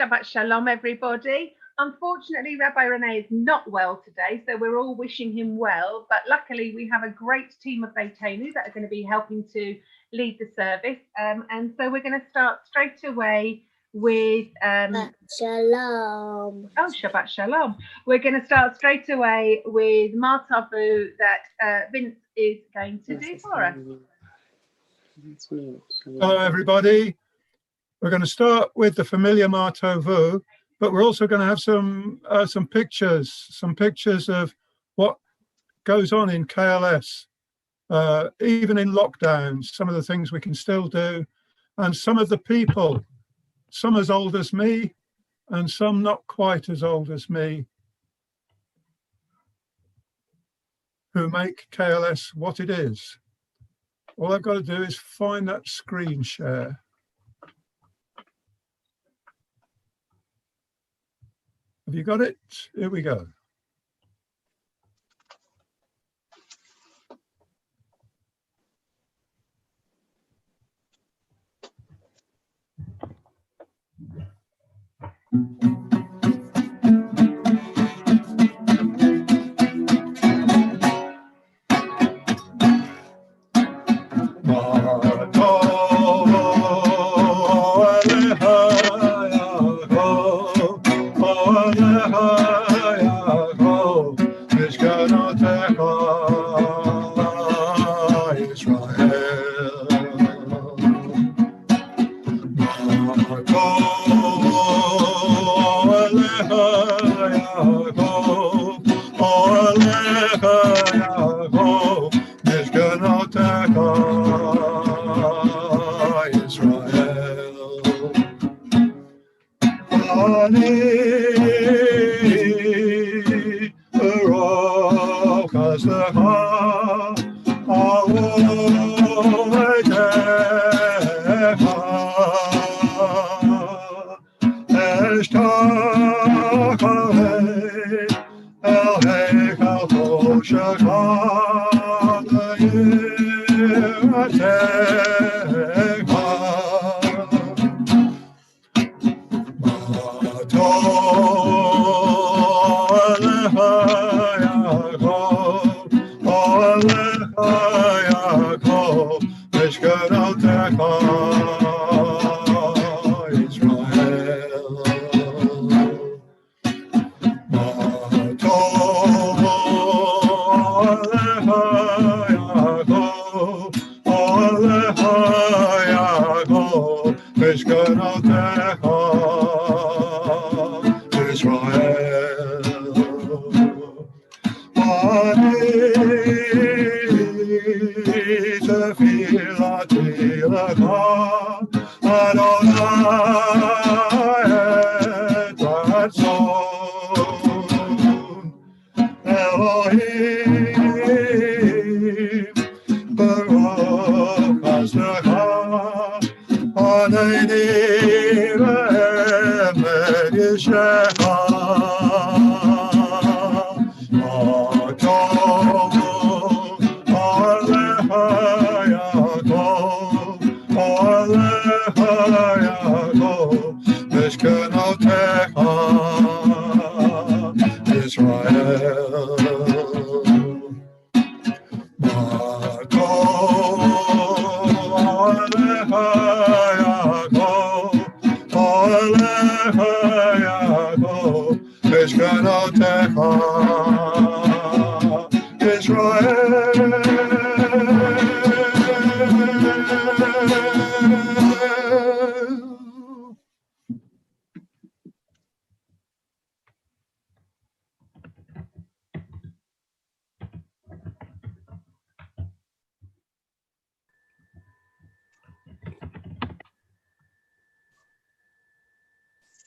Shabbat shalom, everybody. Unfortunately, Rabbi Renee is not well today, so we're all wishing him well. But luckily, we have a great team of Beiteinu that are going to be helping to lead the service. And so we're going to start straight away with Shalom. Oh, Shabbat shalom. We're going to start straight away with Martavu that Vince is going to do for us. Hello, everybody. We're going to start with the familiar Martovu, but we're also going to have some pictures of what goes on in KLS, even in lockdowns, some of the things we can still do, and some of the people, some as old as me, and some not quite as old as me, who make KLS what it is. All I've got to do is find that screen share. Have you got it? Here we go.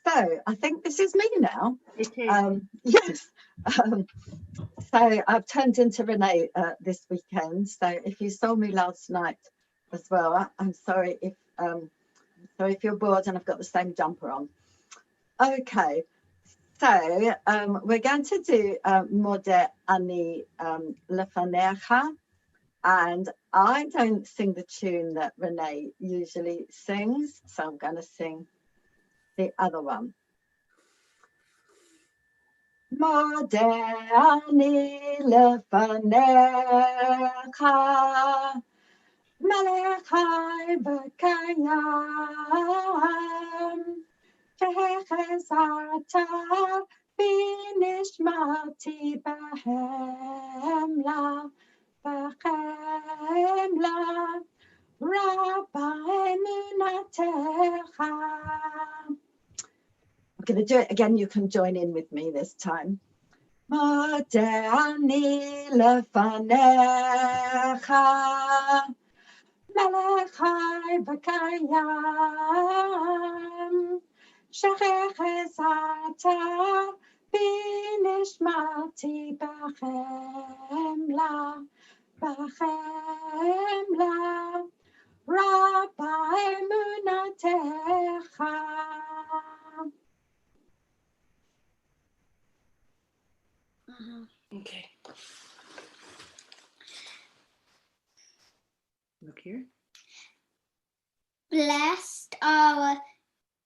So I think this is me now. It is. Yes. So I've turned into Renee this weekend. So if you saw me last night as well, I'm sorry if you're bored and I've got the same jumper on. Okay. So we're going to do Modeh Ani Lefanecha, and I don't sing the tune that Renee usually sings, so I'm going to sing the other one. מודה אני לפניך, מלך חי וקיים, שהחזרת בנשמתי בחמלה, רבה אמונתך. I'm going to do it again. You can join in with me this time. מודה אני לפניך, מלך חי וקיים, שהחזרת בנשמתי בחמלה, רבה אמונתך. Okay. Look here. Blessed are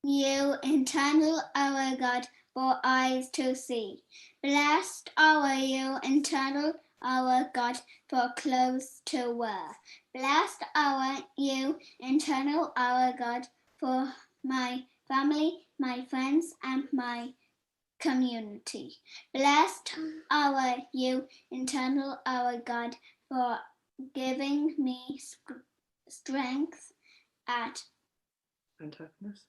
you, eternal our God, for eyes to see. Blessed are you, eternal our God, for clothes to wear. Blessed are you, eternal our God, for my family, my friends, and my community. Blessed are you, eternal our God, for giving me strength And happiness.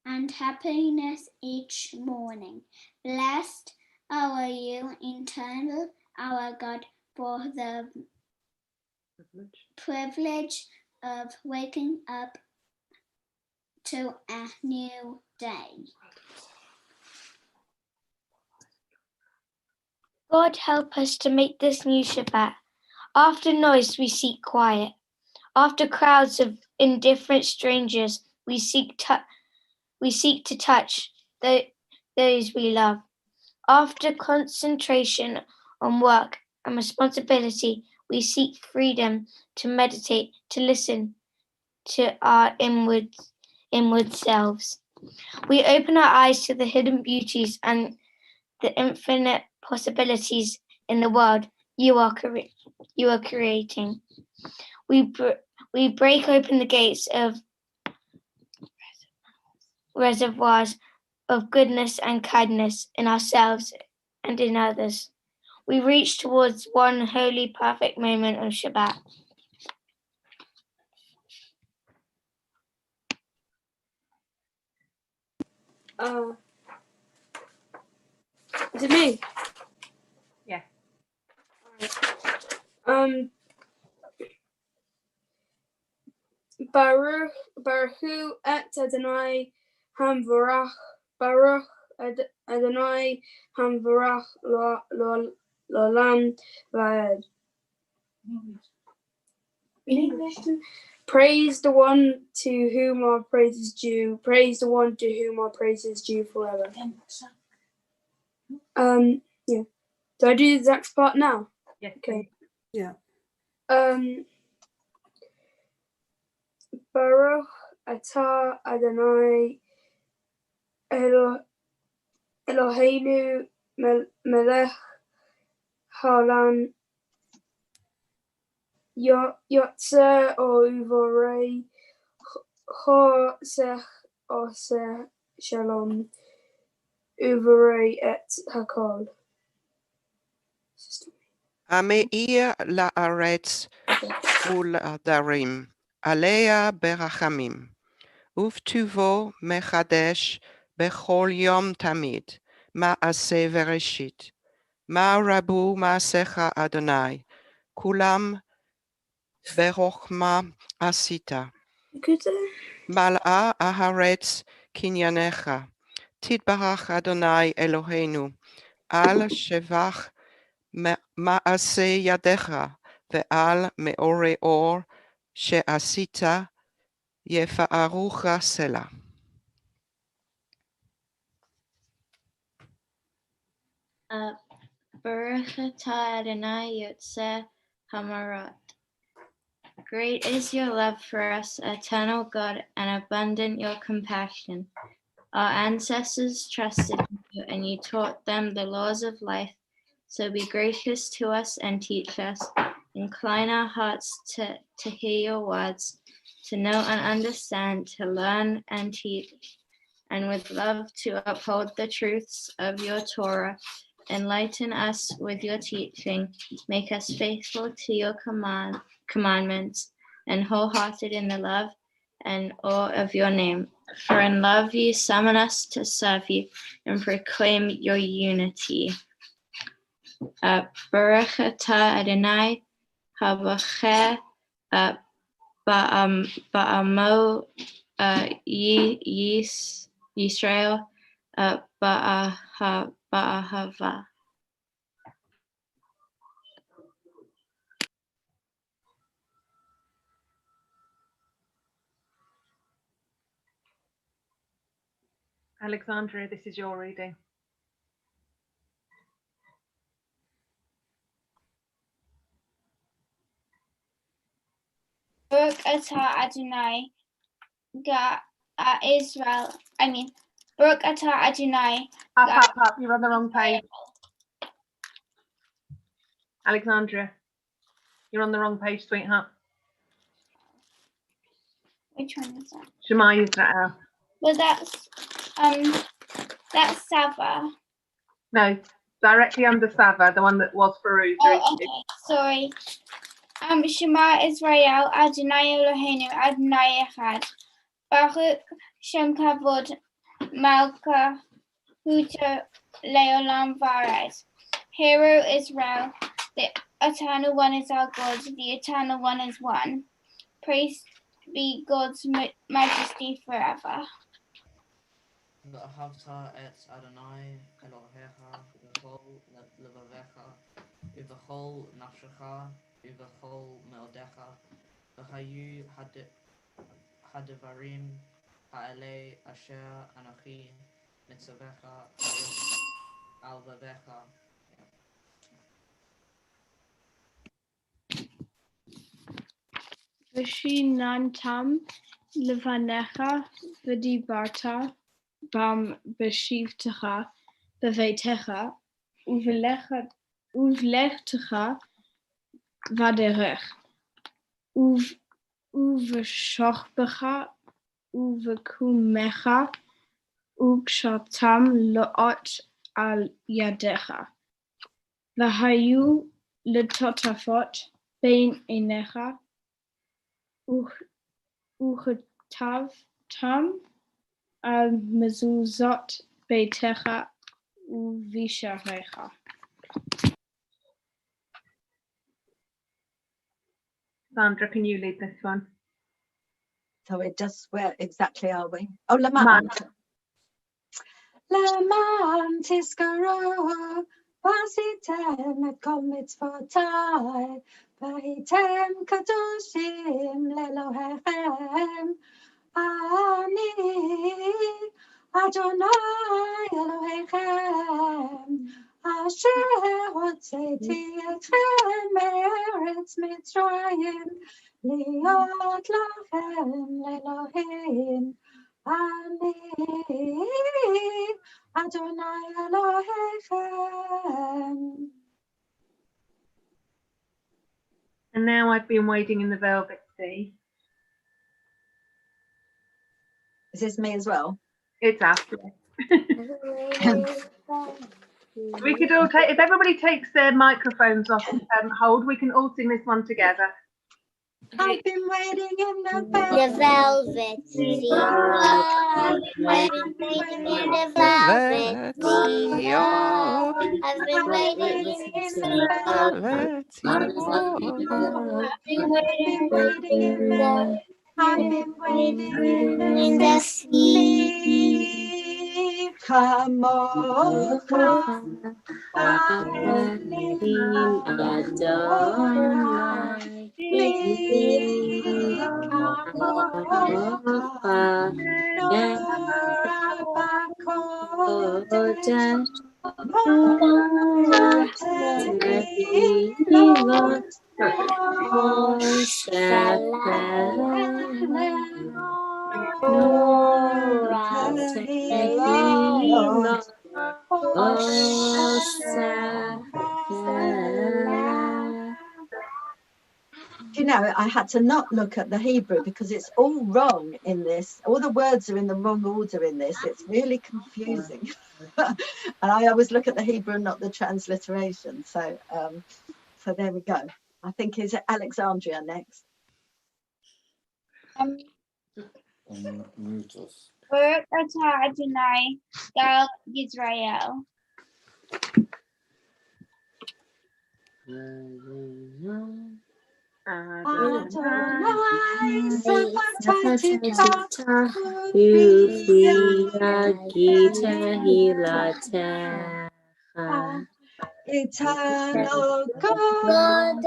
and happiness each morning. Blessed are you, eternal our God, for the privilege of waking up to a new day. God, help us to make this new Shabbat. After noise, we seek quiet. After crowds of indifferent strangers, we seek to touch those we love. After concentration on work and responsibility, we seek freedom to meditate, to listen to our inward selves. We open our eyes to the hidden beauties and the infinite possibilities in the world you are creating. We break open the gates of reservoirs of goodness and kindness in ourselves and in others. We reach towards one holy, perfect moment of Shabbat. Is it me? Yeah. Baruch et Adonai Hamvarach, Baruch Adonai Hamvarach L'olam Vaed. Praise the one to whom our praise is due. Praise the one to whom our praise is due forever. Yeah. Do I do the next part now? Yes. Okay. Yeah. Baruch atah Adonai Eloheinu melech haolam yotzer uvorei chosech oseh shalom uvorei et hakol. המאיר לארץ ולעדרים, עליה ברחמים, ובטובו מחדש בכל יום תמיד, מעשה וראשית. מה רבו מעשיך אדוני, כולם בחוכמה עשית. מלאה הארץ קנייניך, תתברך אדוני אלוהינו, על שבח מעשה ידיך ועל מאורי אור שעשית יפארוך סלה. Baruch atah Adonai Yotzer Hamarot. Great is your love for us, eternal God, and abundant your compassion. Our ancestors trusted in and you taught them the laws of life. So be gracious to us and teach us. Incline our hearts to hear your words, to know and understand, to learn and teach, and with love to uphold the truths of your Torah. Enlighten us with your teaching. Make us faithful to your commandments and wholehearted in the love and awe of your name. For in love you summon us to serve you and proclaim your unity. Baruch atah Adonai habacher ba'amo Yisrael ba'ahava. Alexandria, this is your reading. Baruch atah Adonai Israel. Baruch atah Adonai. Up. You're on the wrong page. Alexandria, you're on the wrong page, sweetheart. Which one is that? Shema Yisrael. Well, that's Sava. No, directly under Sava, the one that was Farouz. Oh, okay. Sorry. Shema Israel, Adonai Eloheinu, Adonai Echad. Baruch Shem Kavod Malka Huto Leolam Vared. Hero Israel, the eternal one is our God, the eternal one is one. Praise be God's majesty forever. ואהבת את אדוני אלוהיך בכל לבביך ובכל נפשך ובכל מאודיך, והיו הדברים האלה אשר אנוכי מצווך היום על לבביך. ושיננתם לבניך ודיברת בם בשבתך בביתך ובלכתך בדרך ובשוכבך ובקומך וקשרתם לאות על ידיך, והיו לטוטפות בין עיניך וכתבתם על מזוזות ביתך ובשעריך. Sandra, can you lead this one? So it just, where exactly are we? Oh, Lamont. Lamont Tiskaro, Vasitem et kol mitzvotai, Vahitem kadoshim lelohechem, Ani Adonai Elohechem, Asher hotzeti etchem me'eretz Mitzrayim, Liot lachem lelohim, Ani Adonai Elohechem. And now I've been wading in the velvet sea. Is this me as well? It's after. We could all take, if everybody takes their microphones off hold, we can all sing this one together. I've been waiting in the velvet sea. I've been waiting in the velvet sea. I've been waiting in the velvet sea. I've been waiting in the sea. Come on, come. Ani Adonai. You know, I had to not look at the Hebrew because it's all wrong in this. All the words are in the wrong order in this. It's really confusing. And I always look at the Hebrew and not the transliteration. So, so there we go. I think is Alexandria next. Baruch atah Adonai, Gal Yisrael. Eternal God,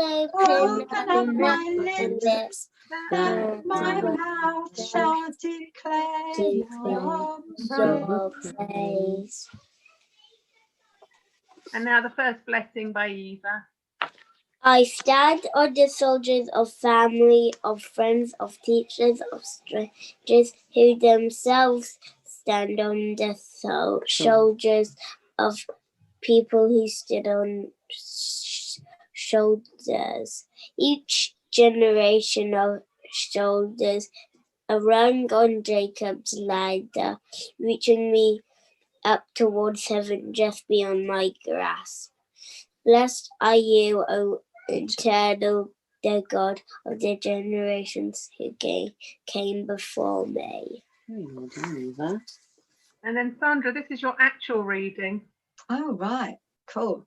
open up my lips, that my mouth shall declare your praise. And now the first blessing by Eva. I stand on the shoulders of family, of friends, of teachers, of strangers who themselves stand on the shoulders of people who stood on shoulders. Each generation of shoulders a rung on Jacob's ladder, reaching me up towards heaven just beyond my grasp. Blessed are you, O eternal, the God of the generations who came before me. And then Sandra, this is your actual reading. Oh, right. Cool.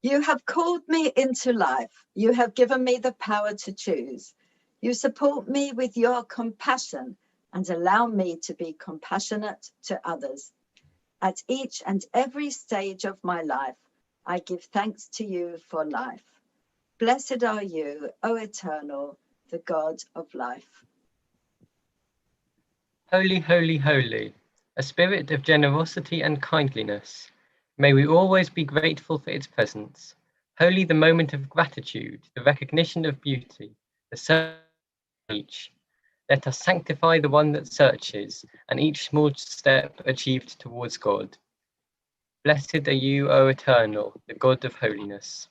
You have called me into life. You have given me the power to choose. You support me with your compassion and allow me to be compassionate to others. At each and every stage of my life, I give thanks to you for life. Blessed are you, O eternal, the God of life. Holy, holy, holy, a spirit of generosity and kindliness. May we always be grateful for its presence. Holy the moment of gratitude, the recognition of beauty, the search of each. Let us sanctify the one that searches, and each small step achieved towards God. Blessed are you, O eternal, the God of holiness.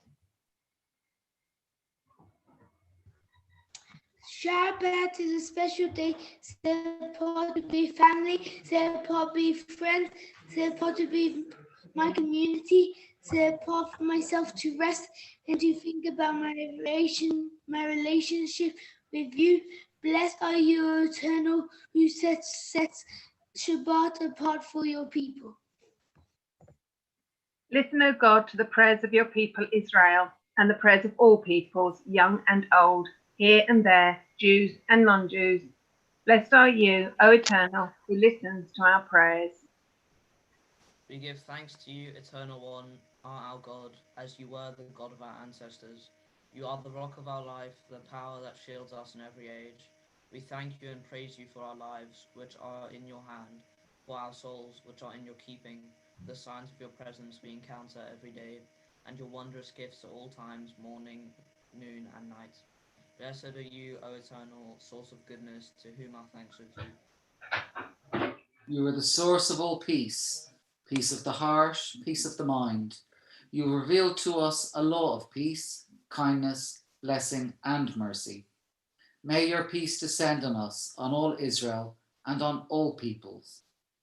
Shabbat is a special day, set apart to be family, set apart to be friends, set apart to be my community, set apart for myself to rest and to think about my relationship with you. Blessed are you, O eternal, who sets Shabbat apart for your people. Listen, O God, to the prayers of your people Israel, and the prayers of all peoples, young and old, here and there, Jews and non-Jews. Blessed are you, O eternal, who listens to our prayers. We give thanks to you, Eternal One, our God, as you were the God of our ancestors. You are the rock of our life, the power that shields us in every age. We thank you and praise you for our lives, which are in your hand, for our souls, which are in your keeping, the signs of your presence we encounter every day, and your wondrous gifts at all times, morning, noon, and night. Blessed are you, O eternal, source of goodness, to whom our thanks are due. You are the source of all peace, peace of the heart, peace of the mind. You reveal to us a law of peace, kindness, blessing, and mercy. May your peace descend on us, on all Israel, and on all peoples.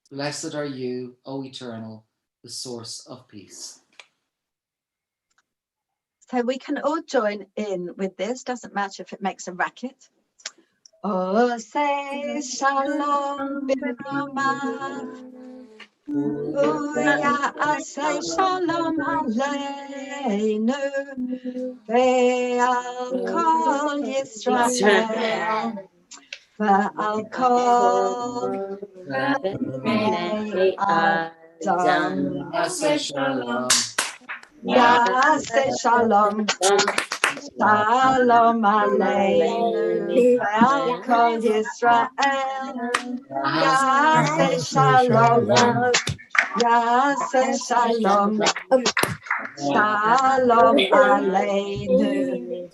Blessed are you, O eternal, the source of peace. So we can all join in with this, doesn't matter if it makes a racket. Oh, say shalom b'noma. Oh, yeah, I say shalom aleinu. Ve'al kol Yisrael. Ve'al kol b'nei Adam. I say shalom. Yaseh shalom. Shalom aleinu. Ve'al kol Yisrael. Yaseh shalom. Yaseh shalom. Shalom aleinu.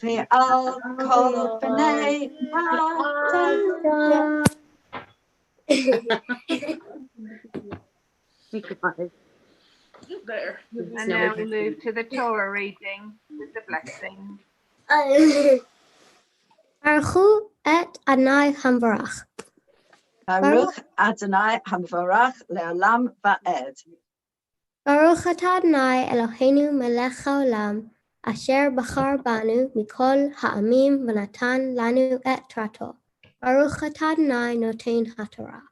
Ve'al kol b'nei Adam. There. And now we move to the Torah reading with the blessing. Baruch et Adonai Hamvarach. Baruch Adonai Hamvarach le'olam va'ed. Baruch atah Adonai Eloheinu melech haolam, asher bachar banu mikol ha'amim v'natan lanu et Torato. Baruch atah Adonai noten haTorah.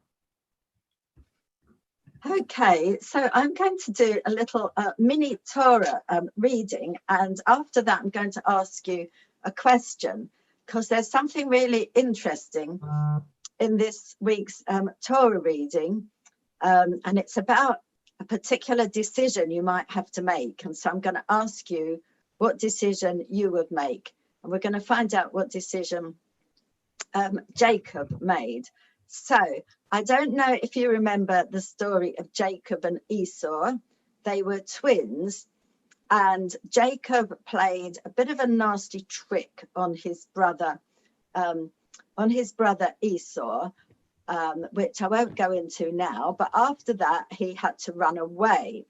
Okay, so I'm going to do a little mini Torah reading, and after that I'm going to ask you a question, because there's something really interesting in this week's Torah reading, and it's about a particular decision you might have to make. And so I'm going to ask you what decision you would make, and we're going to find out what decision Jacob made. So I don't know if you remember the story of Jacob and Esau. They were twins, and Jacob played a bit of a nasty trick on his brother Esau, which I won't go into now. But after that, he had to run away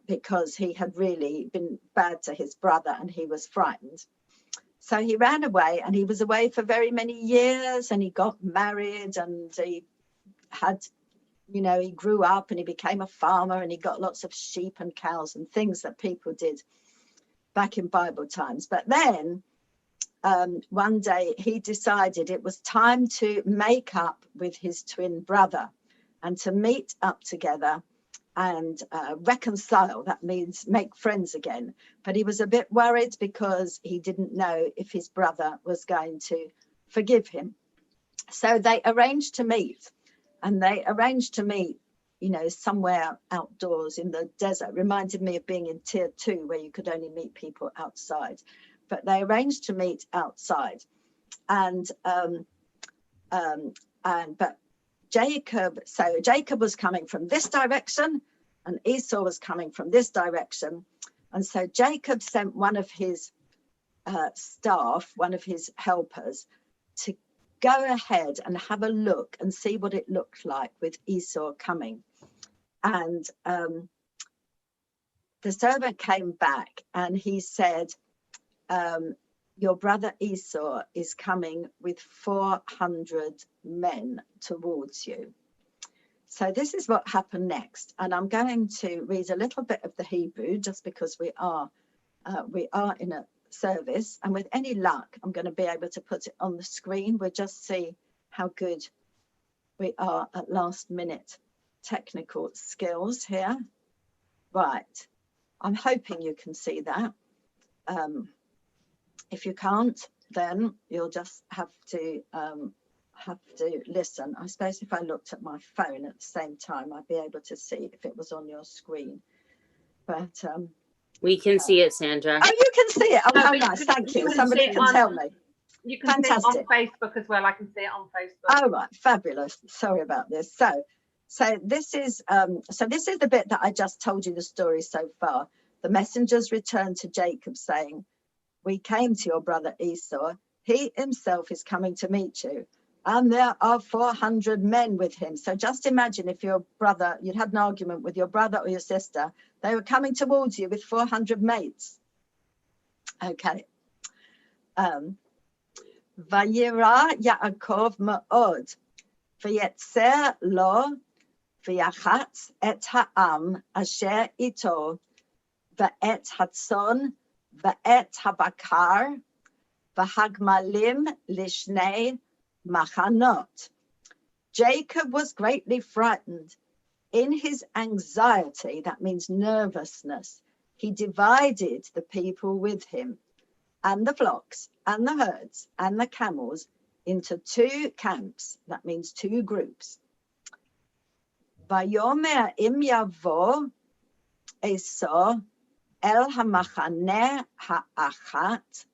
because he had really been bad to his brother and he was frightened. So he ran away, and he was away for very many years, and he got married, and he had, you know, he grew up and he became a farmer, and he got lots of sheep and cows and things that people did back in Bible times. But then one day he decided it was time to make up with his twin brother and to meet up together and reconcile. That means make friends again. But he was a bit worried because he didn't know if his brother was going to forgive him. So they arranged to meet, and they arranged to meet, you know, somewhere outdoors in the desert. Reminded me of being in tier 2 where you could only meet people outside. But they arranged to meet outside, but Jacob was coming from this direction and Esau was coming from this direction. And so Jacob sent one of his staff, one of his helpers, to go ahead and have a look and see what it looked like with Esau coming. And the servant came back and he said, your brother Esau is coming with 400 men towards you. So this is what happened next. And I'm going to read a little bit of the Hebrew just because we are in a service. And with any luck, I'm going to be able to put it on the screen. We'll just see how good we are at last minute technical skills here. Right. I'm hoping you can see that. If you can't, then you'll just have to listen. I suppose if I looked at my phone at the same time, I'd be able to see if it was on your screen. But we can see it, Sandra. Oh, you can see it. Oh, No, how but nice. Thank you. can Somebody see it can tell me. You can see it on Facebook as well. I can see it on Facebook. Oh, right. Fabulous. Sorry about this. So this is the bit that I just told you the story so far. The messengers returned to Jacob saying, we came to your brother Esau. He himself is coming to meet you. And there are 400 men with him. So just imagine if your brother, you'd had an argument with your brother or your sister, they were coming towards you with 400 mates. Okay. Vayira Yaakov ma'od, v'yetzer lo, v'yachatz et ha'am asher ito, v'et hatzon, v'et habakar, v'hagmalim lishnei machanot. Jacob was greatly frightened. In his anxiety, that means nervousness, he divided the people with him and the flocks and the herds and the camels into 2 camps, that means 2 groups. Vayomer im yavo Esau el hamachaneh ha'achat,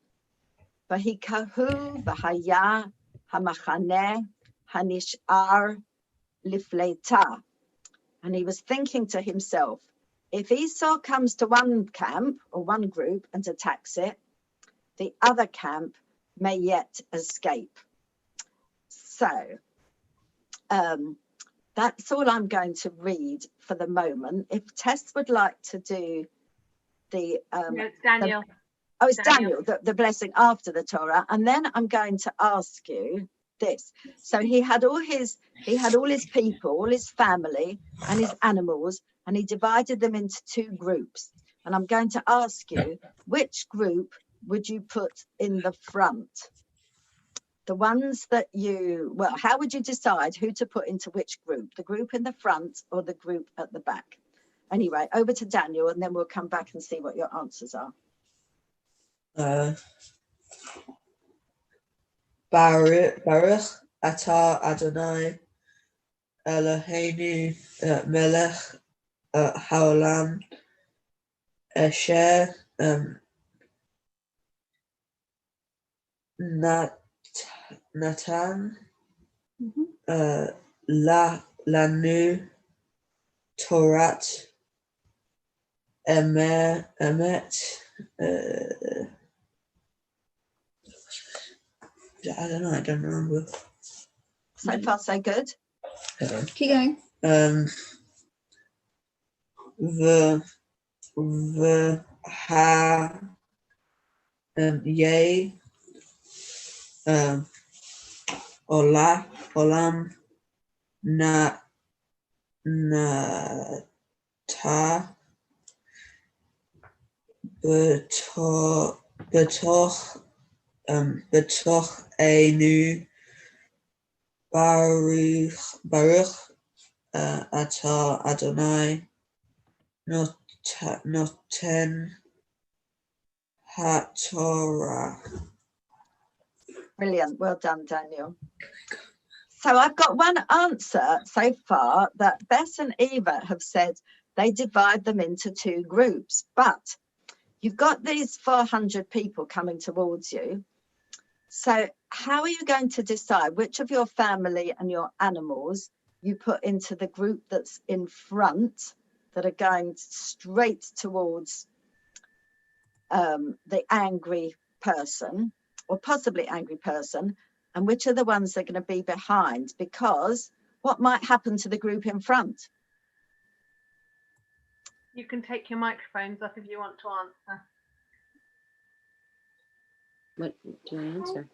vahikahu vahaya hamachaneh hanishar lifleita. And he was thinking to himself, if Esau comes to one camp or one group and attacks it, the other camp may yet escape. So that's all I'm going to read for the moment. If Tess would like to do the No, it's Daniel. oh, it's Daniel, the blessing after the Torah, and then I'm going to ask you this. So he had all his people, all his family, and his animals, and he divided them into 2 groups. And I'm going to ask you, which group would you put in the front? The ones that you, well, how would you decide who to put into which group? The group in the front or the group at the back? Anyway, over to Daniel, and then we'll come back and see what your answers are. Baruch atah Adonai Eloheinu melech haolam asher natan lanu Torat emet. I don't remember. So far, so good. Keep going. The ha yay olam na ta betoch einu baruch atah Adonai noten haTorah. Brilliant. Well done, Daniel. So I've got one answer so far that Bess and Eva have said they divide them into 2 groups, but you've got these 400 people coming towards you. So how are you going to decide which of your family and your animals you put into the group that's in front, that are going straight towards the angry person, or possibly angry person, and which are the ones that are going to be behind? Because what might happen to the group in front? You can take your microphones off if you want to answer. What do I answer?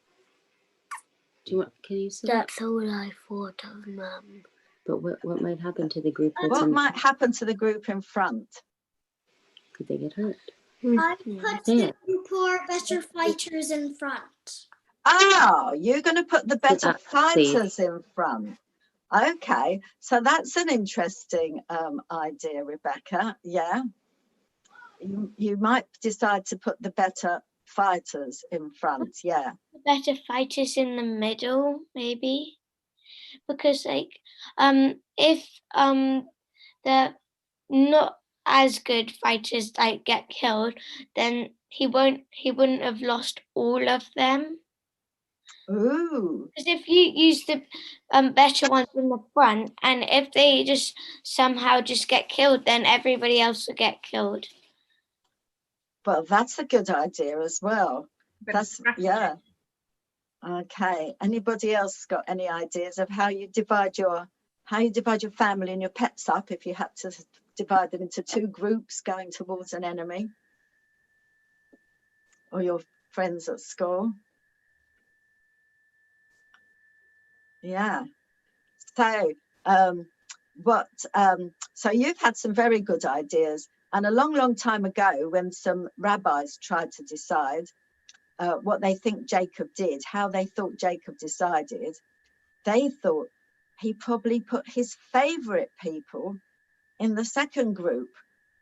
Do you want? Can you say That's all I thought of, Mum. But what might happen to the group that's What in? might happen to the group in front? Could they get hurt? I put the poor better fighters in front. Oh, you're going to put the better please. fighters in front. Okay, so that's an interesting idea, Rebecca. Yeah, you might decide to put the better fighters in front. Yeah, The better fighters in the middle, maybe, because like if the not as good fighters like get killed, then he wouldn't have lost all of them. Ooh. Because if you use the better ones in the front, and if they just somehow just get killed, then everybody else will get killed. Well, that's a good idea as well. That's, yeah. Okay. Anybody else got any ideas of how you divide your family and your pets up if you had to divide them into 2 groups going towards an enemy? Or your friends at school? Yeah. So so you've had some very good ideas, and a long time ago, when some rabbis tried to decide what they think Jacob did, how they thought Jacob decided, they thought he probably put his favorite people in the second group,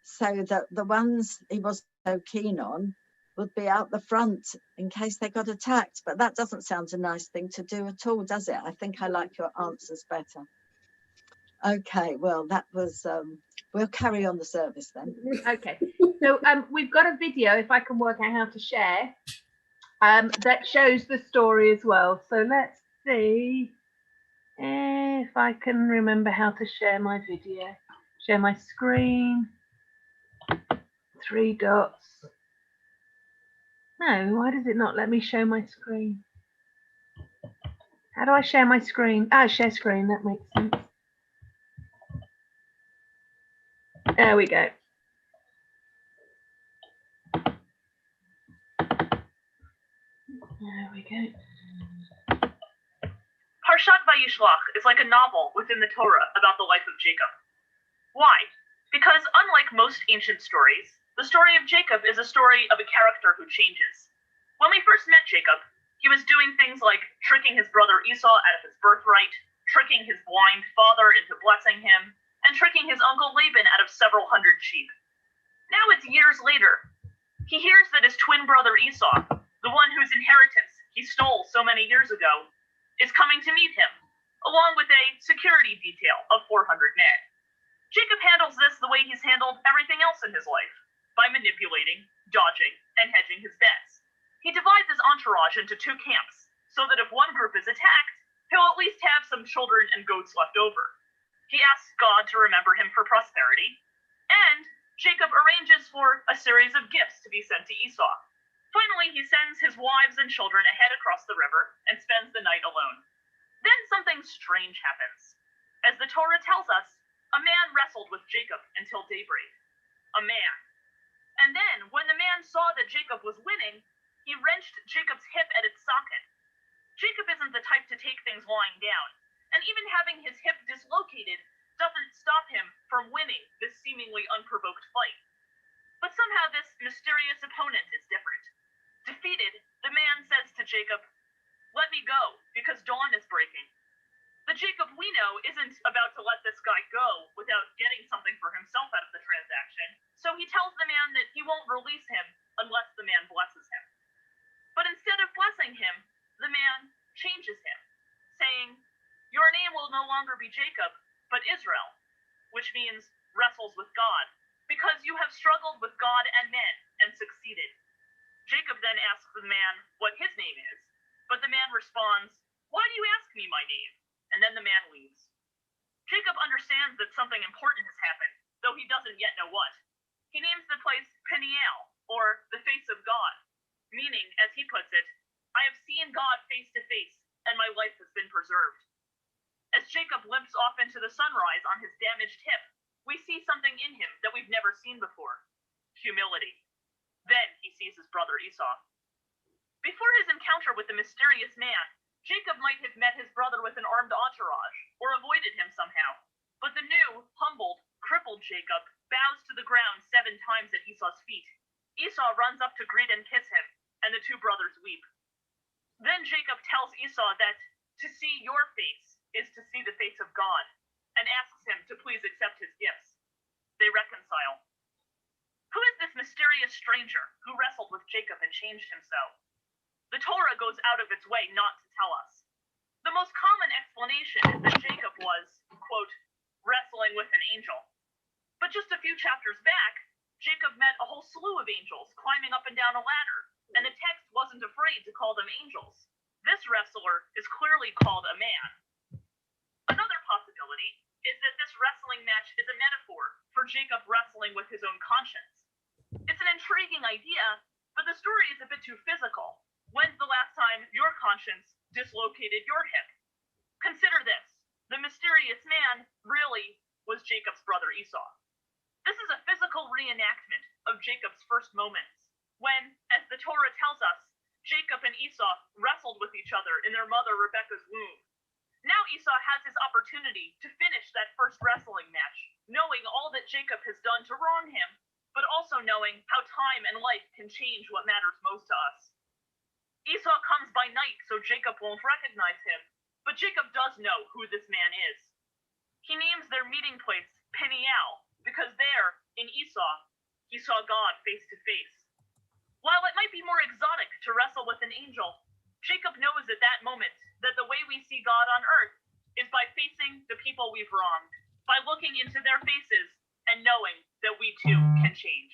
so that the ones he wasn't so keen on would be out the front in case they got attacked. But that doesn't sound a nice thing to do at all, does it? I think I like your answers better. Okay, well, that was, we'll carry on the service then. Okay, so we've got a video, if I can work out how to share, that shows the story as well. So let's see if I can remember how to share my video. Share my screen. 3 dots. No, why does it not let me show my screen? How do I share my screen? Ah, share screen, that makes sense. There we go. There we go. Parshat Vayishlach is like a novel within the Torah about the life of Jacob. Why? Because unlike most ancient stories, the story of Jacob is a story of a character who changes. When we first met Jacob, he was doing things like tricking his brother Esau out of his birthright, tricking his blind father into blessing him, and tricking his uncle Laban out of several hundred sheep. Now it's years later. He hears that his twin brother Esau, the one whose inheritance he stole so many years ago, is coming to meet him, along with a security detail of 400 men. Jacob handles this the way he's handled everything else in his life, by manipulating, dodging, and hedging his bets. He divides his entourage into two camps, so that if one group is attacked, he'll at least have some children and goats left over. He asks God to remember him for prosperity, and Jacob arranges for a series of gifts to be sent to Esau. Finally, he sends his wives and children ahead across the river and spends the night alone. Then something strange happens. As the Torah tells us, a man wrestled with Jacob until daybreak. A man. And then, when the man saw that Jacob was winning, he wrenched Jacob's hip at its socket. Jacob isn't the type to take things lying down, and even having his hip dislocated doesn't stop him from winning this seemingly unprovoked fight. But somehow this mysterious opponent is different. Defeated, the man says to Jacob, "Let me go, because dawn is breaking." The Jacob we know isn't about to let this guy go without getting something for himself out of the transaction, so he tells the man that he won't release him unless the man blesses him. But instead of blessing him, the man changes him, saying, "Your name will no longer be Jacob, but Israel," which means wrestles with God, because you have struggled with God and men and succeeded. Jacob then asks the man what his name is, but the man responds, "Why do you ask me my name?" And then the man leaves. Jacob understands that something important has happened, though he doesn't yet know what. He names the place Peniel, or the face of God, meaning, as he puts it, "I have seen God face to face, and my life has been preserved." As Jacob limps off into the sunrise on his damaged hip, we see something in him that we've never seen before: humility. Then he sees his brother Esau. Before his encounter with the mysterious man, Jacob might have met his brother with an armed entourage, or avoided him somehow. But the new, humbled, crippled Jacob bows to the ground 7 times at Esau's feet. Esau runs up to greet and kiss him, and the two brothers weep. Then Jacob tells Esau that to see your face is to see the face of God, and asks him to please accept his gifts. They reconcile. Who is this mysterious stranger who wrestled with Jacob and changed him so? The Torah goes out of its way not to tell us. The most common explanation is that Jacob was, quote, wrestling with an angel. But just a few chapters back, Jacob met a whole slew of angels climbing up and down a ladder, and the text wasn't afraid to call them angels. This wrestler is clearly called a man. Another possibility is that this wrestling match is a metaphor for Jacob wrestling with his own conscience. It's an intriguing idea, but the story is a bit too physical. When's the last time your conscience dislocated your hip? Consider this. The mysterious man really was Jacob's brother Esau. This is a physical reenactment of Jacob's first moments, when, as the Torah tells us, Jacob and Esau wrestled with each other in their mother Rebekah's womb. Now Esau has his opportunity to finish that first wrestling match, knowing all that Jacob has done to wrong him, but also knowing how time and life can change what matters most to us. Esau comes by night so Jacob won't recognize him, but Jacob does know who this man is. He names their meeting place Peniel, because there, in Esau, he saw God face to face. While it might be more exotic to wrestle with an angel, Jacob knows at that moment that the way we see God on earth is by facing the people we've wronged, by looking into their faces and knowing that we too can change.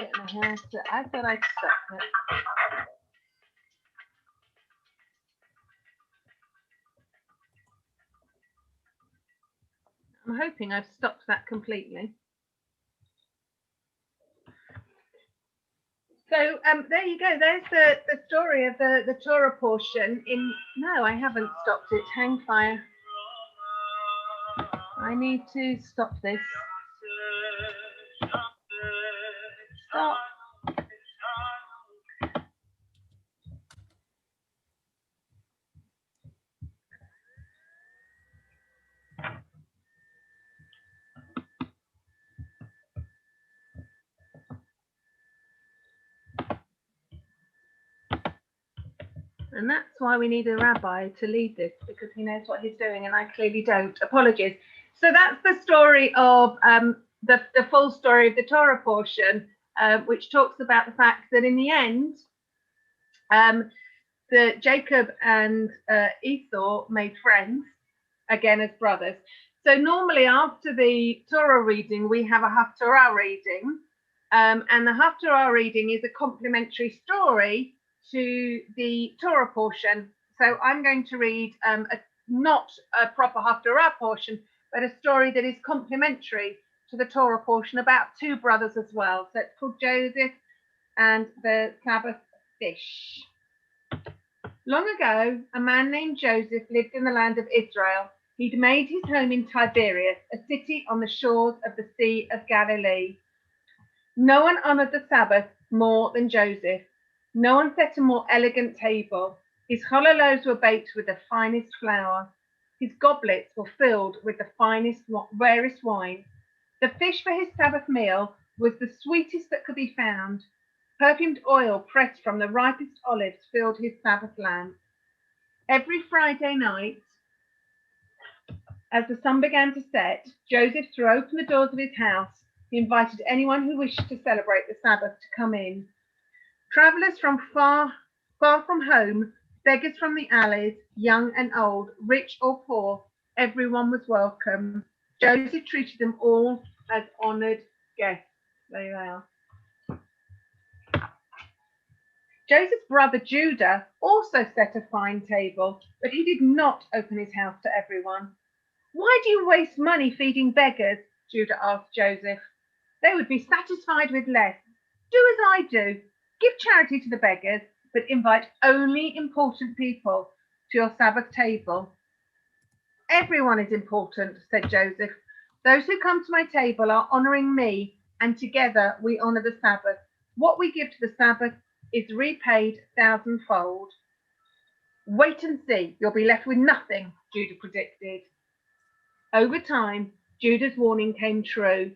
I don't know how to. I thought I'd stop it. I'm hoping I've stopped that completely. So there you go. There's the story of the Torah portion in. No, I haven't stopped it. Hang fire. I need to stop this. Stop. And that's why we need a rabbi to lead this, because he knows what he's doing and I clearly don't. Apologies. So that's the story of the full story of the Torah portion, which talks about the fact that in the end, Jacob and Esau made friends, again as brothers. So normally after the Torah reading, we have a Haftarah reading, and the Haftarah reading is a complementary story to the Torah portion. So I'm going to read not a proper Haftarah portion, but a story that is complementary to the Torah portion about two brothers as well. So it's called Joseph and the Sabbath fish. Long ago, a man named Joseph lived in the land of Israel. He'd made his home in Tiberias, a city on the shores of the Sea of Galilee. No one honored the Sabbath more than Joseph. No one set a more elegant table. His challah loaves were baked with the finest flour. His goblets were filled with the finest, rarest wine. The fish for his Sabbath meal was the sweetest that could be found. Perfumed oil pressed from the ripest olives filled his Sabbath lamp. Every Friday night, as the sun began to set, Joseph threw open the doors of his house. He invited anyone who wished to celebrate the Sabbath to come in. Travelers from far from home, beggars from the alleys, young and old, rich or poor, everyone was welcome. Joseph treated them all as honored guests. There they are. Joseph's brother Judah also set a fine table, but he did not open his house to everyone. Why do you waste money feeding beggars? Judah asked Joseph. They would be satisfied with less. Do as I do. Give charity to the beggars, but invite only important people to your Sabbath table. Everyone is important, said Joseph. Those who come to my table are honoring me, and together we honor the Sabbath. What we give to the Sabbath is repaid thousandfold. Wait and see, you'll be left with nothing, Judah predicted. Over time, Judah's warning came true.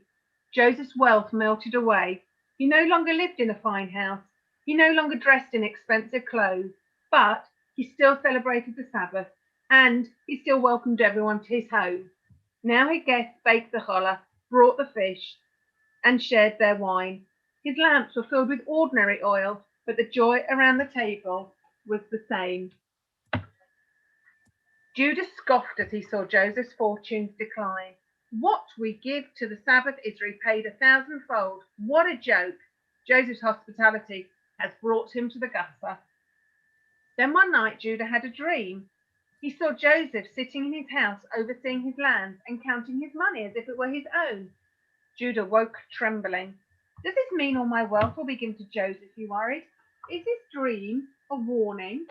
Joseph's wealth melted away. He no longer lived in a fine house. He no longer dressed in expensive clothes, but he still celebrated the Sabbath, and he still welcomed everyone to his home. Now his guests baked the challah, brought the fish, and shared their wine. His lamps were filled with ordinary oil, but the joy around the table was the same. Judah scoffed as he saw Joseph's fortunes decline. What we give to the Sabbath is repaid 1,000-fold. What a joke! Joseph's hospitality has brought him to the gutter. Then one night Judah had a dream. He saw Joseph sitting in his house overseeing his lands and counting his money as if it were his own. Judah woke trembling. Does this mean all my wealth will be given to Joseph, he worried. Is this dream a warning?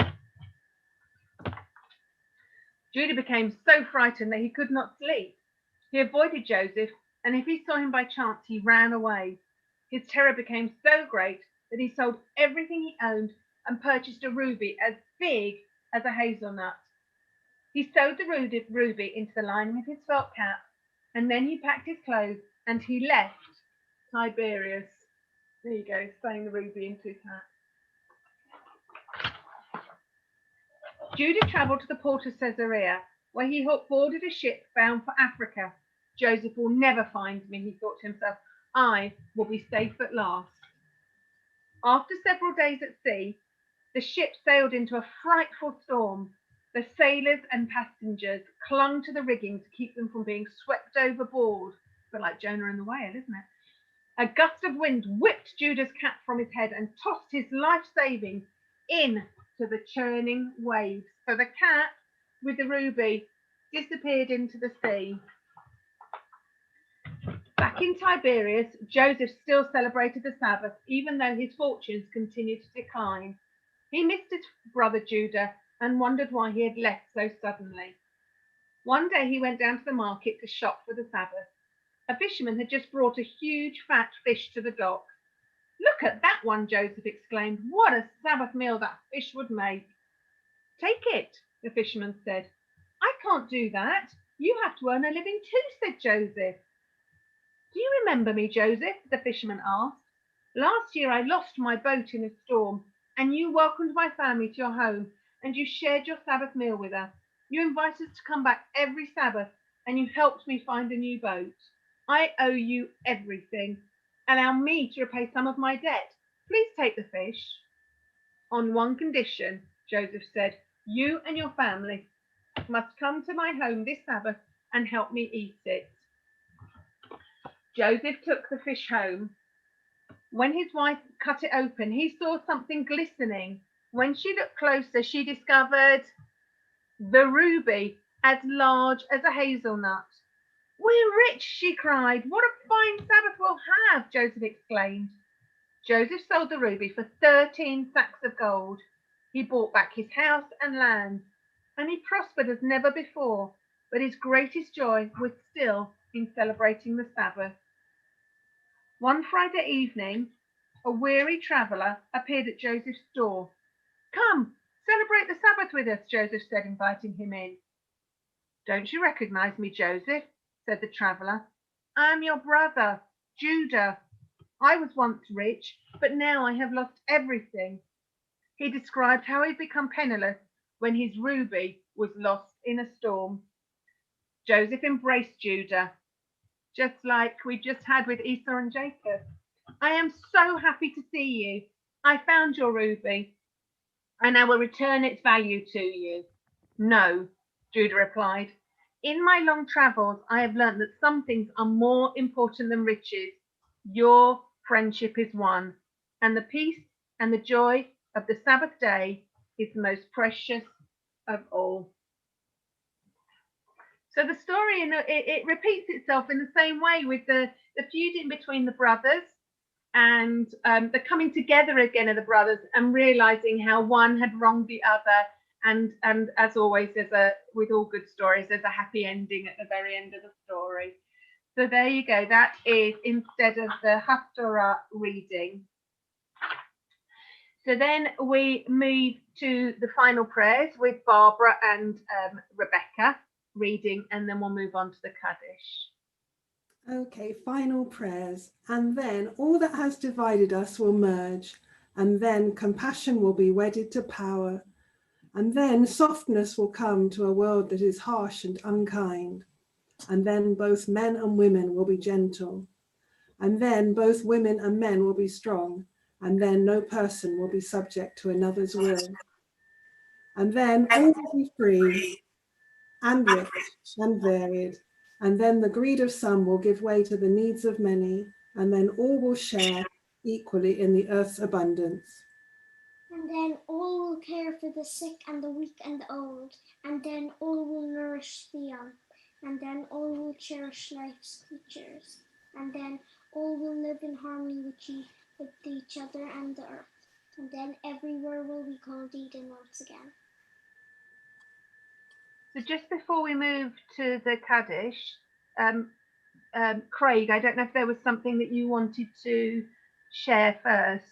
Judah became so frightened that he could not sleep. He avoided Joseph, and if he saw him by chance, he ran away. His terror became so great that he sold everything he owned and purchased a ruby as big as a hazelnut. He sewed the ruby into the lining of his felt cap, and then he packed his clothes and he left Tiberias. There you go, sewing the ruby into his hat. Judah travelled to the port of Caesarea, where he boarded a ship bound for Africa. Joseph will never find me, he thought to himself. I will be safe at last. After several days at sea, the ship sailed into a frightful storm. The sailors and passengers clung to the rigging to keep them from being swept overboard. A bit like Jonah and the whale, isn't it? A gust of wind whipped Judah's cap from his head and tossed his life savings into the churning waves. So the cap with the ruby disappeared into the sea. Back in Tiberias, Joseph still celebrated the Sabbath, even though his fortunes continued to decline. He missed his brother Judah and wondered why he had left so suddenly. One day he went down to the market to shop for the Sabbath. A fisherman had just brought a huge fat fish to the dock. "Look at that one," Joseph exclaimed. "What a Sabbath meal that fish would make." "Take it," the fisherman said. "I can't do that. You have to earn a living too," said Joseph. "Do you remember me, Joseph?" the fisherman asked. "Last year I lost my boat in a storm, and you welcomed my family to your home, and you shared your Sabbath meal with us. You invited us to come back every Sabbath, and you helped me find a new boat. I owe you everything. Allow me to repay some of my debt. Please take the fish." "On one condition," Joseph said. "You and your family must come to my home this Sabbath and help me eat it." Joseph took the fish home. When his wife cut it open, he saw something glistening. When she looked closer, she discovered the ruby as large as a hazelnut. "We're rich," she cried. "What a fine Sabbath we'll have," Joseph exclaimed. Joseph sold the ruby for 13 sacks of gold. He bought back his house and land, and he prospered as never before, but his greatest joy was still in celebrating the Sabbath. One Friday evening, a weary traveller appeared at Joseph's door. "Come, celebrate the Sabbath with us," Joseph said, inviting him in. "Don't you recognize me, Joseph?" said the traveller. "I am your brother, Judah. I was once rich, but now I have lost everything." He described how he'd become penniless when his ruby was lost in a storm. Joseph embraced Judah, just like we just had with Esau and Jacob. "I am so happy to see you. I found your ruby, and I will return its value to you." "No," Judah replied. "In my long travels, I have learned that some things are more important than riches. Your friendship is one, and the peace and the joy of the Sabbath day is the most precious of all." So the story, it repeats itself in the same way with the feuding between the brothers and the coming together again of the brothers and realizing how one had wronged the other. And as always, with all good stories, there's a happy ending at the very end of the story. So there you go. That is instead of the Haftorah reading. So then we move to the final prayers with Barbara and Rebecca reading, and then we'll move on to the Kaddish. Okay, final prayers. And then all that has divided us will merge, and then compassion will be wedded to power, and then softness will come to a world that is harsh and unkind, and then both men and women will be gentle, and then both women and men will be strong, and then no person will be subject to another's will, and then all will be free and rich and varied, and then the greed of some will give way to the needs of many, and then all will share equally in the earth's abundance. And then all will care for the sick and the weak and the old, and then all will nourish the young, and then all will cherish life's creatures, and then all will live in harmony with each other and the earth, and then everywhere will be called Eden once again. So just before we move to the Kaddish, Craig, I don't know if there was something that you wanted to share first.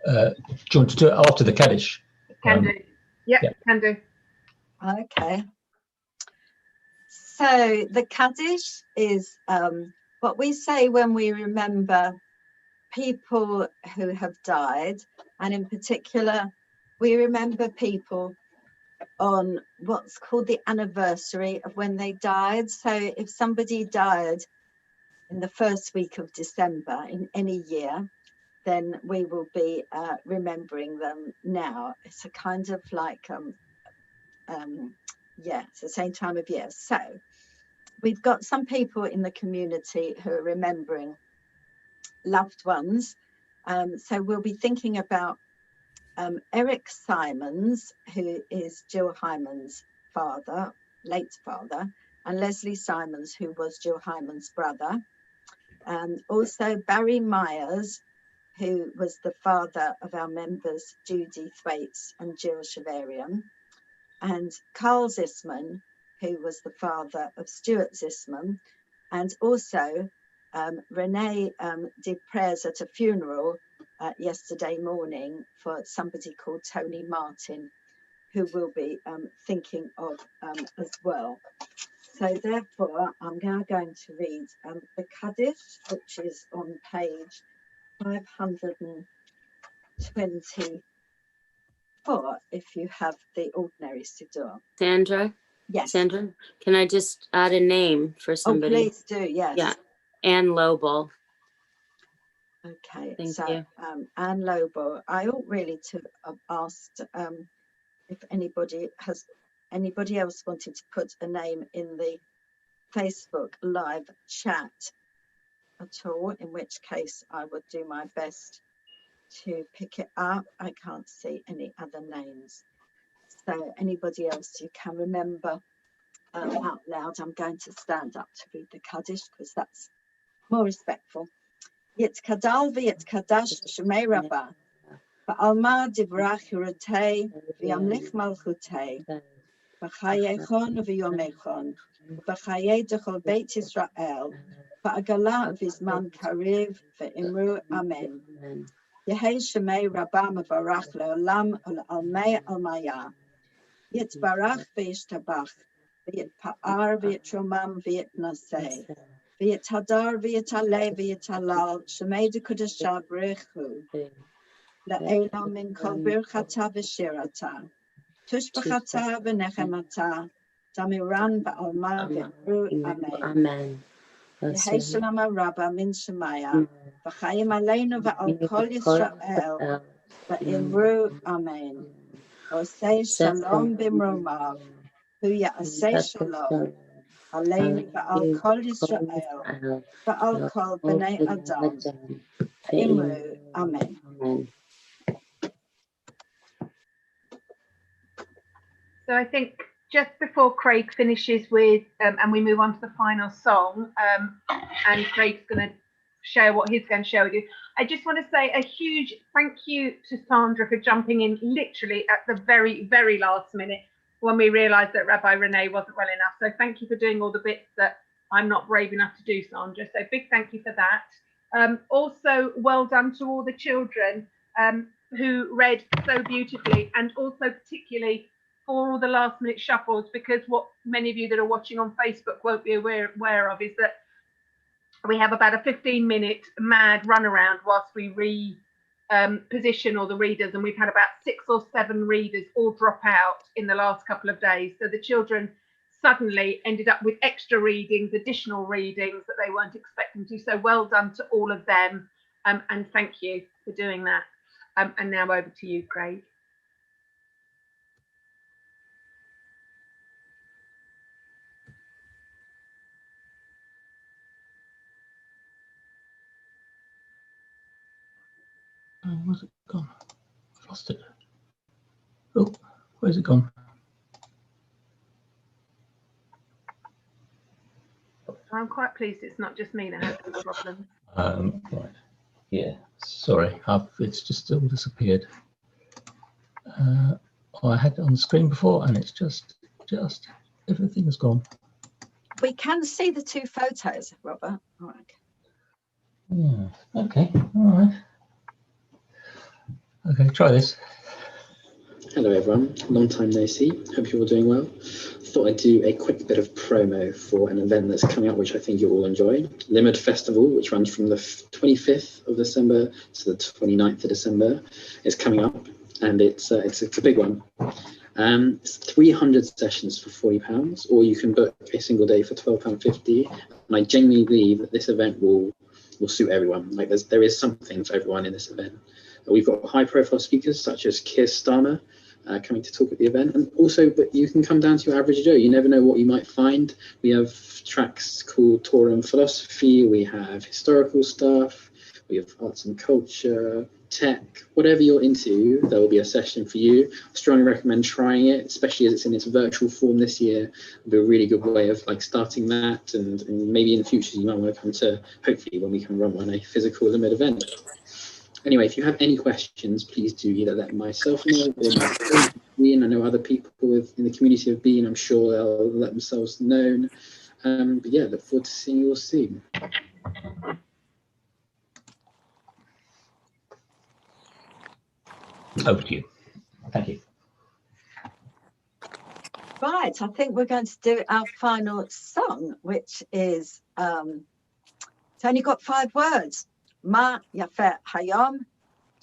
Do you want to do it after the Kaddish? Can do. Yep, yeah. Can do. Okay. So the Kaddish is what we say when we remember people who have died, and in particular, we remember people on what's called the anniversary of when they died. So if somebody died in the first week of December in any year, then we will be remembering them now. It's a kind of like, it's the same time of year. So we've got some people in the community who are remembering loved ones. So we'll be thinking about Eric Simons, who is Jill Hyman's father, late father, and Leslie Simons, who was Jill Hyman's brother. Also Barry Myers, who was the father of our members Judy Thwaites and Jill Shavarian, and Carl Zisman, who was the father of Stuart Zisman, and also Renee did prayers at a funeral yesterday morning for somebody called Tony Martin, who we'll be thinking of as well. So therefore, I'm now going to read the Kaddish, which is on page 524, if you have the ordinary Siddur. Sandra? Yes. Sandra, can I just add a name for somebody? Oh, please do, yes. Yeah, Anne Lobel. Okay, Thank so you. Anne Lobel, I ought really to have asked if anybody else wanted to put a name in the Facebook live chat at all, in which case I would do my best to pick it up. I can't see any other names. So anybody else you can remember out loud, I'm going to stand up to read the Kaddish because that's more respectful. Yitkadal v'yitkadash shemei Rabbah, v'alma divrach hirutei v'yamlich malchutei, v'chayechon v'yomechon, v'chayei dechol Beit Yisrael, v'agala v'izman kariv v'imru amen. Yehei shemei Rabbah mevarach le'olam u'le'almei almaya. Yitbarach v'yishtabach, v'yitpa'ar v'yitromam v'yitnaseh. V'yitadar v'yitaleh v'yitalal shemei dekudasha b'rechu le'elam min kol birchata v'shirata tushbachata v'nechemata damiran ba'alma v'imru amen. Amen. Yehei shalom Rabbah min shemaya v'chayim aleinu v'al kol Yisrael v'imru amen. Osei shalom b'mromav hu ya'aseh shalom Aleinu v'al kol Yisrael, v'al kol b'nei Adam, v'imru, amen. So I think just before Craig finishes with, and we move on to the final song, and Craig's going to share what he's going to share with you, I just want to say a huge thank you to Sandra for jumping in literally at the very, very last minute when we realised that Rabbi Renee wasn't well enough. So thank you for doing all the bits that I'm not brave enough to do, Sandra. So big thank you for that. Also, well done to all the children who read so beautifully, and also particularly for all the last minute shuffles, because what many of you that are watching on Facebook won't be aware of is that we have about a 15-minute mad runaround whilst we position all the readers, and we've had about 6 or 7 readers all drop out in the last couple of days. So the children suddenly ended up with extra readings, additional readings that they weren't expecting to. So well done to all of them, and thank you for doing that. And now over to you, Craig. Where's it gone? I've lost it. Oh, where's it gone? I'm quite pleased it's not just me that has this problem. Right. Yeah. Sorry, it's just all disappeared. I had it on the screen before, and it's just everything's gone. We can see the 2 photos, Robert. All right. Yeah. Okay. All right. Okay, try this. Hello everyone, long time no see, hope you're all doing well. Thought I'd do a quick bit of promo for an event that's coming up which I think you'll all enjoy. Limud Festival, which runs from the 25th of December to the 29th of December, is coming up, and it's a big one. It's 300 sessions for £40, or you can book a single day for £12.50, and I genuinely believe that this event will suit everyone. Like there is something for everyone in this event. We've got high-profile speakers such as Keir Starmer coming to talk at the event, and also, but you can come down to your average Joe. You never know what you might find. We have tracks called Torah and Philosophy. We have historical stuff. We have arts and culture, tech, whatever you're into, there will be a session for you. I strongly recommend trying it, especially as it's in its virtual form this year. It'll be a really good way of like starting that, and maybe in the future you might want to come to, hopefully when we can run a physical limit event. Anyway, if you have any questions, please do either let myself know or my friend Bean. I know other people in the community of Bean, I'm sure they'll let themselves known. But yeah, look forward to seeing you all soon. Over to you. Thank you. Right, I think we're going to do our final song, which is, it's only got 5 words. Ma Yafet Hayom,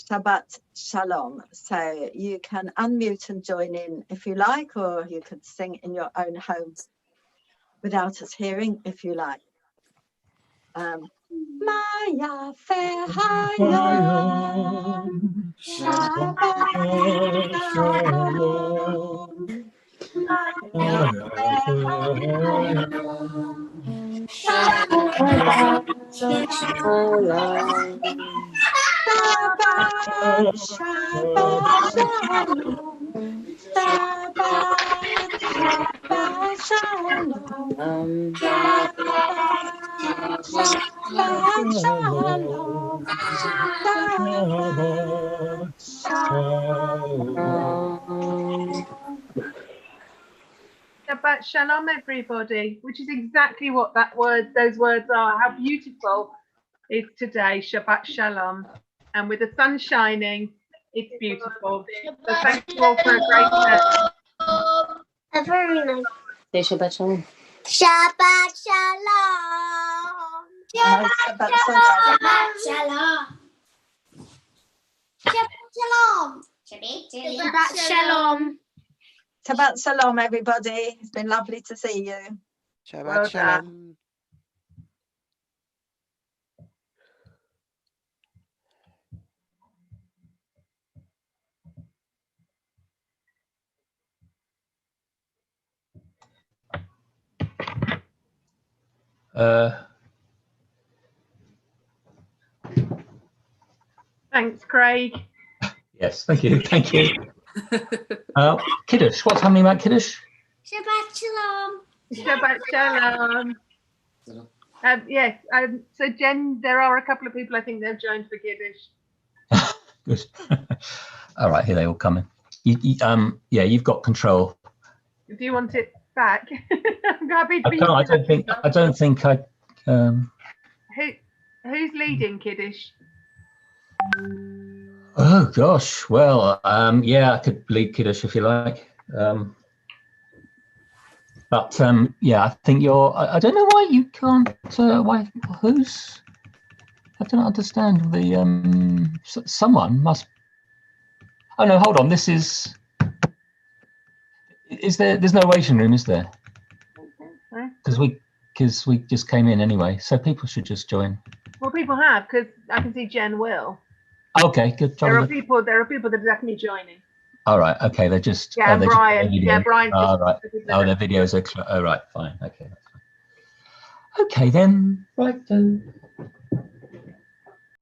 Shabbat Shalom. So you can unmute and join in if you like, or you could sing in your own home without us hearing if you like. Ma Yafet Hayom, Shabbat Shalom. Shabbat shalom, everybody, which is exactly what those words are. How beautiful is today, Shabbat shalom, and with the sun shining, it's beautiful. So thank you all for a great day. Very nice. Say Shabbat Shalom. Shabbat Shalom. Shabbat Shalom. Shabbat Shalom. Shabbat Shalom. Shabbat Shalom, everybody. It's been lovely to see you. Shabbat Well shalom. done. Thanks, Craig. Yes, thank you. Thank you. Kiddush, what's happening about Kiddush? Shabbat Shalom. Shabbat shalom. Yes, so Jen, there are a couple of people I think they've joined for Kiddush. Good. All right, here they all come in. Yeah, you've got control. Do you want it back? I'm happy for I you. don't think I. Who's leading Kiddush? Oh gosh, well, yeah, I could lead Kiddush if you like. But yeah, I think you're. I don't know why you can't. Why? Who's? I don't understand. The someone must. Oh no, hold on. This is. Is there? There's no waiting room, is there? Because we just came in anyway, so people should just join. Well, people have, because I can see Jen will. Okay, good. There are people that are definitely joining. All right. Okay, they're just. Yeah, and Brian. Yeah, Brian's just. Right. Oh, their videos are. Oh, right. Fine. Okay. That's fine. Okay then. Right then.